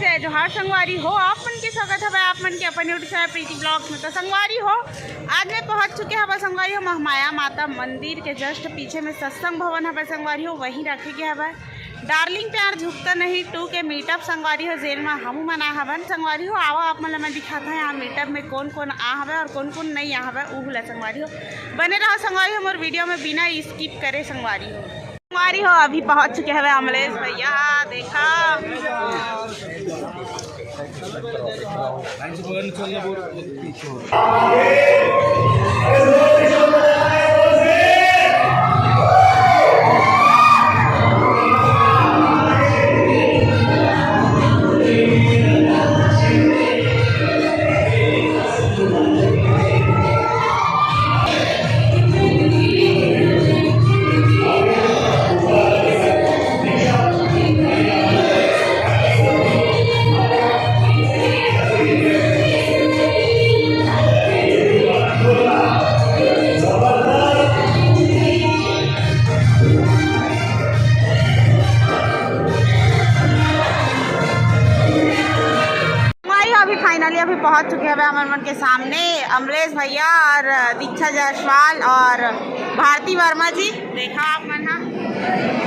जय जोहार संगवारी हो। आप मन के स्वागत है आप मन के अपन यूट्यूब चैनल प्रीति ब्लॉग्स में। तो संगवारी हो, आज मैं पहुंच चुके हैं संगवारी हो महामाया माता मंदिर के जस्ट पीछे में सत्संग भवन है संगवारी हो, वहीं रखे गया है डार्लिंग प्यार झुकता नहीं 2 के मीटअप संगवारी हो, जेल में हम मना हवन संगवारी हो। आओ आप मन मैं दिखाता है यहाँ मीटअप में कौन कौन आ हवे और कौन कौन नहीं आ हवे ऊ ला संगवारी हो। बने रहो संगवारी हो मोर वीडियो में बिना स्किप करे संगवारी हो। संगवारी हो अभी पहुंच चुके हैं अमलेश भैया, देखा फाइनली अभी पहुंच चुके हैं अमर मन के सामने अमलेश भैया और दीक्षा जायसवाल और भारती वर्मा जी। देखा आप मन